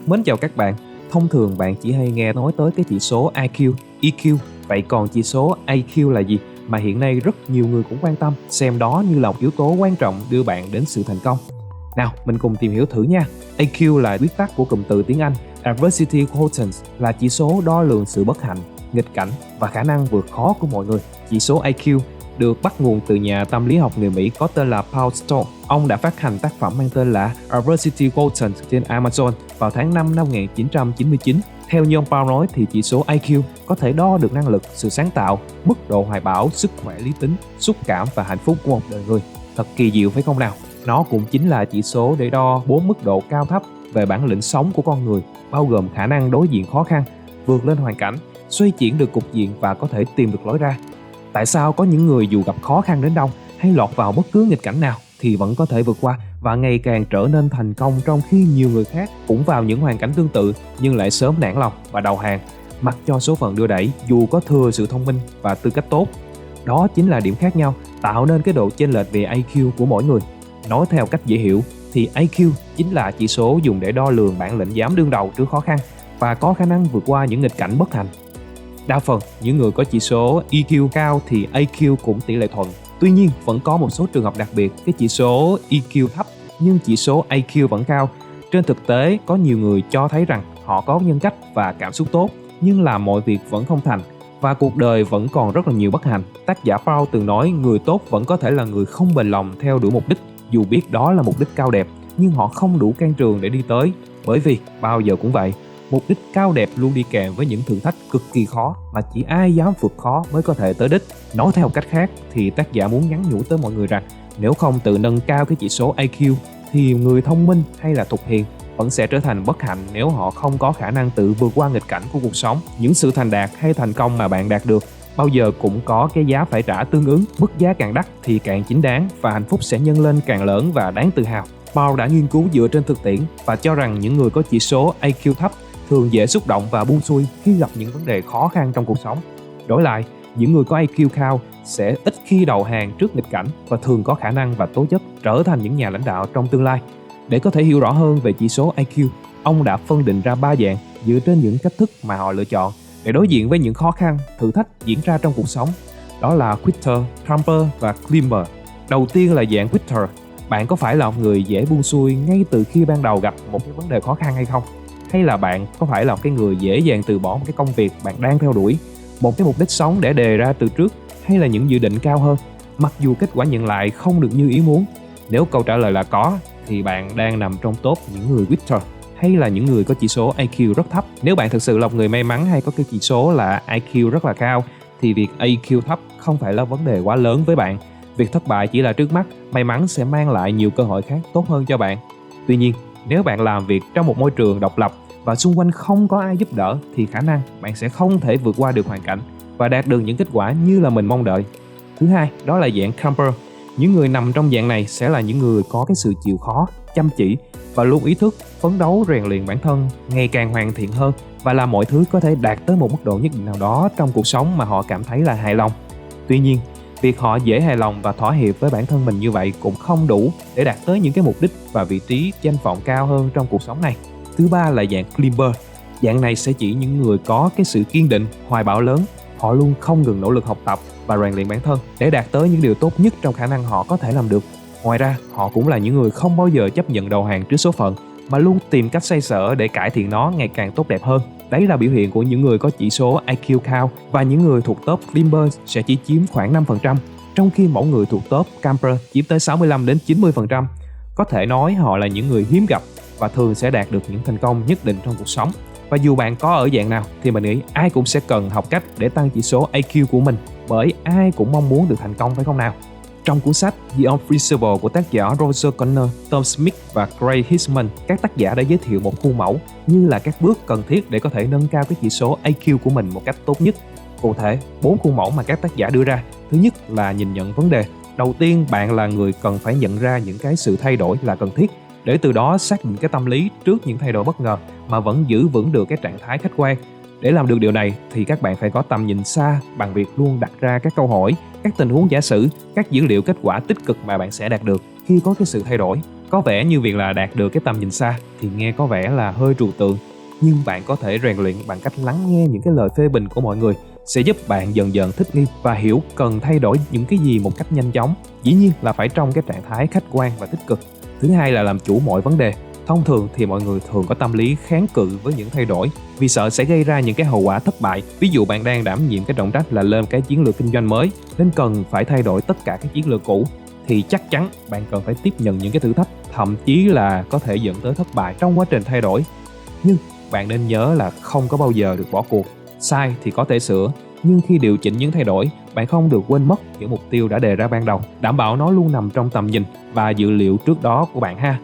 Mến chào các bạn. Thông thường bạn chỉ hay nghe nói tới cái chỉ số IQ, EQ. Vậy còn chỉ số AQ là gì mà hiện nay rất nhiều người cũng quan tâm, xem đó như là một yếu tố quan trọng đưa bạn đến sự thành công? Nào, mình cùng tìm hiểu thử nha. AQ là viết tắt của cụm từ tiếng Anh Adversity Quotient, là chỉ số đo lường sự bất hạnh, nghịch cảnh và khả năng vượt khó của mọi người. Chỉ số IQ được bắt nguồn từ nhà tâm lý học người Mỹ có tên là Paul Stoll. Ông đã phát hành tác phẩm mang tên là Adversity Quotient trên Amazon vào tháng 5 năm 1999. Theo như ông Paul nói thì chỉ số IQ có thể đo được năng lực, sự sáng tạo, mức độ hoài bão, sức khỏe lý tính, xúc cảm và hạnh phúc của một đời người. Thật kỳ diệu phải không nào? Nó cũng chính là chỉ số để đo 4 mức độ cao thấp về bản lĩnh sống của con người, bao gồm khả năng đối diện khó khăn, vượt lên hoàn cảnh, xoay chuyển được cục diện và có thể tìm được lối ra. Tại sao có những người dù gặp khó khăn đến đâu hay lọt vào bất cứ nghịch cảnh nào thì vẫn có thể vượt qua và ngày càng trở nên thành công, trong khi nhiều người khác cũng vào những hoàn cảnh tương tự nhưng lại sớm nản lòng và đầu hàng, mặc cho số phận đưa đẩy dù có thừa sự thông minh và tư cách tốt? Đó chính là điểm khác nhau tạo nên cái độ chênh lệch về IQ của mỗi người. Nói theo cách dễ hiểu thì IQ chính là chỉ số dùng để đo lường bản lĩnh dám đương đầu trước khó khăn và có khả năng vượt qua những nghịch cảnh bất hạnh. Đa phần những người có chỉ số EQ cao thì IQ cũng tỷ lệ thuận. Tuy nhiên, vẫn có một số trường hợp đặc biệt, cái chỉ số EQ thấp nhưng chỉ số IQ vẫn cao. Trên thực tế, có nhiều người cho thấy rằng họ có nhân cách và cảm xúc tốt, nhưng làm mọi việc vẫn không thành và cuộc đời vẫn còn rất là nhiều bất hạnh. Tác giả Paul từng nói người tốt vẫn có thể là người không bền lòng theo đuổi mục đích, dù biết đó là mục đích cao đẹp, nhưng họ không đủ can trường để đi tới. Bởi vì bao giờ cũng vậy, mục đích cao đẹp luôn đi kèm với những thử thách cực kỳ khó mà chỉ ai dám vượt khó mới có thể tới đích. Nói theo cách khác thì tác giả muốn nhắn nhủ tới mọi người rằng nếu không tự nâng cao cái chỉ số IQ thì người thông minh hay là thục hiền vẫn sẽ trở thành bất hạnh nếu họ không có khả năng tự vượt qua nghịch cảnh của cuộc sống. Những sự thành đạt hay thành công mà bạn đạt được bao giờ cũng có cái giá phải trả tương ứng. Mức giá càng đắt thì càng chính đáng và hạnh phúc sẽ nhân lên càng lớn và đáng tự hào. Paul đã nghiên cứu dựa trên thực tiễn và cho rằng những người có chỉ số IQ thấp thường dễ xúc động và buông xuôi khi gặp những vấn đề khó khăn trong cuộc sống. Đổi lại, những người có IQ cao sẽ ít khi đầu hàng trước nghịch cảnh và thường có khả năng và tố chất trở thành những nhà lãnh đạo trong tương lai. Để có thể hiểu rõ hơn về chỉ số IQ, ông đã phân định ra 3 dạng dựa trên những cách thức mà họ lựa chọn để đối diện với những khó khăn, thử thách diễn ra trong cuộc sống. Đó là quitter, camper và climber. Đầu tiên là dạng quitter. Bạn có phải là một người dễ buông xuôi ngay từ khi ban đầu gặp một cái vấn đề khó khăn hay không? Hay là bạn có phải là một cái người dễ dàng từ bỏ một cái công việc bạn đang theo đuổi, một cái mục đích sống để đề ra từ trước, hay là những dự định cao hơn, mặc dù kết quả nhận lại không được như ý muốn? Nếu câu trả lời là có, thì bạn đang nằm trong top những người quitter, hay là những người có chỉ số IQ rất thấp. Nếu bạn thực sự là một người may mắn hay có cái chỉ số là IQ rất là cao, thì việc IQ thấp không phải là vấn đề quá lớn với bạn. Việc thất bại chỉ là trước mắt, may mắn sẽ mang lại nhiều cơ hội khác tốt hơn cho bạn. Tuy nhiên, nếu bạn làm việc trong một môi trường độc lập và xung quanh không có ai giúp đỡ thì khả năng bạn sẽ không thể vượt qua được hoàn cảnh và đạt được những kết quả như là mình mong đợi. Thứ hai, đó là dạng camper. Những người nằm trong dạng này sẽ là những người có cái sự chịu khó, chăm chỉ và luôn ý thức phấn đấu rèn luyện bản thân ngày càng hoàn thiện hơn và làm mọi thứ có thể đạt tới một mức độ nhất định nào đó trong cuộc sống mà họ cảm thấy là hài lòng. Tuy nhiên, việc họ dễ hài lòng và thỏa hiệp với bản thân mình như vậy cũng không đủ để đạt tới những cái mục đích và vị trí danh vọng cao hơn trong cuộc sống này. Thứ ba là dạng climber. Dạng này sẽ chỉ những người có cái sự kiên định, hoài bão lớn. Họ luôn không ngừng nỗ lực học tập và rèn luyện bản thân để đạt tới những điều tốt nhất trong khả năng họ có thể làm được. Ngoài ra, họ cũng là những người không bao giờ chấp nhận đầu hàng trước số phận, mà luôn tìm cách xoay sở để cải thiện nó ngày càng tốt đẹp hơn. Đấy là biểu hiện của những người có chỉ số IQ cao, và những người thuộc top climber sẽ chỉ chiếm khoảng 5%, trong khi mẫu người thuộc top camper chiếm tới 65 đến 90%. Có thể nói họ là những người hiếm gặp và thường sẽ đạt được những thành công nhất định trong cuộc sống. Và dù bạn có ở dạng nào thì mình nghĩ ai cũng sẽ cần học cách để tăng chỉ số IQ của mình, bởi ai cũng mong muốn được thành công, phải không nào? Trong cuốn sách The Unfeasible của tác giả Roger Connor, Tom Smith và Craig Hisman, các tác giả đã giới thiệu một khuôn mẫu như là các bước cần thiết để có thể nâng cao cái chỉ số IQ của mình một cách tốt nhất. Cụ thể, 4 khuôn mẫu mà các tác giả đưa ra. Thứ nhất là nhìn nhận vấn đề. Đầu tiên, bạn là người cần phải nhận ra những cái sự thay đổi là cần thiết, để từ đó xác định cái tâm lý trước những thay đổi bất ngờ mà vẫn giữ vững được cái trạng thái khách quan. Để làm được điều này thì các bạn phải có tầm nhìn xa bằng việc luôn đặt ra các câu hỏi, các tình huống giả sử, các dữ liệu kết quả tích cực mà bạn sẽ đạt được khi có cái sự thay đổi. Có vẻ như việc là đạt được cái tầm nhìn xa thì nghe có vẻ là hơi trừu tượng, nhưng bạn có thể rèn luyện bằng cách lắng nghe những cái lời phê bình của mọi người sẽ giúp bạn dần dần thích nghi và hiểu cần thay đổi những cái gì một cách nhanh chóng. Dĩ nhiên là phải trong cái trạng thái khách quan và tích cực. Thứ hai là làm chủ mọi vấn đề. Thông thường thì mọi người thường có tâm lý kháng cự với những thay đổi vì sợ sẽ gây ra những cái hậu quả thất bại. Ví dụ bạn đang đảm nhiệm cái trọng trách là lên cái chiến lược kinh doanh mới nên cần phải thay đổi tất cả các chiến lược cũ, thì chắc chắn bạn cần phải tiếp nhận những cái thử thách, thậm chí là có thể dẫn tới thất bại trong quá trình thay đổi. Nhưng bạn nên nhớ là không có bao giờ được bỏ cuộc. Sai thì có thể sửa, nhưng khi điều chỉnh những thay đổi, bạn không được quên mất những mục tiêu đã đề ra ban đầu, đảm bảo nó luôn nằm trong tầm nhìn và dự liệu trước đó của bạn ha.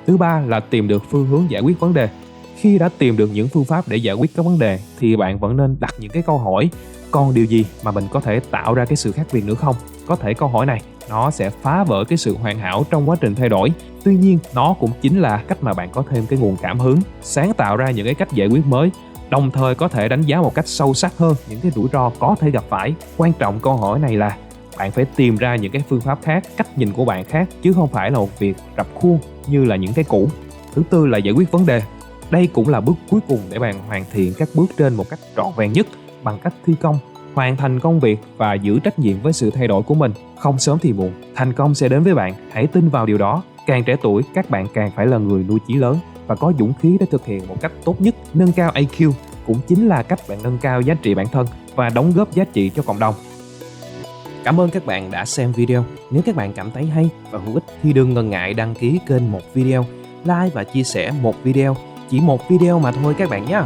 Thứ ba là tìm được phương hướng giải quyết vấn đề. Khi đã tìm được những phương pháp để giải quyết các vấn đề thì bạn vẫn nên đặt những cái câu hỏi: còn điều gì mà mình có thể tạo ra cái sự khác biệt nữa không? Có thể câu hỏi này nó sẽ phá vỡ cái sự hoàn hảo trong quá trình thay đổi. Tuy nhiên, nó cũng chính là cách mà bạn có thêm cái nguồn cảm hứng, sáng tạo ra những cái cách giải quyết mới, đồng thời có thể đánh giá một cách sâu sắc hơn những cái rủi ro có thể gặp phải. Quan trọng câu hỏi này là bạn phải tìm ra những cái phương pháp khác, cách nhìn của bạn khác, chứ không phải là một việc rập khuôn như là những cái cũ. Thứ tư là giải quyết vấn đề. Đây cũng là bước cuối cùng để bạn hoàn thiện các bước trên một cách trọn vẹn nhất, bằng cách thi công, hoàn thành công việc và giữ trách nhiệm với sự thay đổi của mình. Không sớm thì muộn, thành công sẽ đến với bạn, hãy tin vào điều đó. Càng trẻ tuổi, các bạn càng phải là người nuôi chí lớn và có dũng khí để thực hiện một cách tốt nhất. Nâng cao IQ cũng chính là cách bạn nâng cao giá trị bản thân và đóng góp giá trị cho cộng đồng. Cảm ơn các bạn đã xem video. Nếu các bạn cảm thấy hay và hữu ích thì đừng ngần ngại đăng ký kênh Một Video, like và chia sẻ một video. Chỉ một video mà thôi các bạn nhé.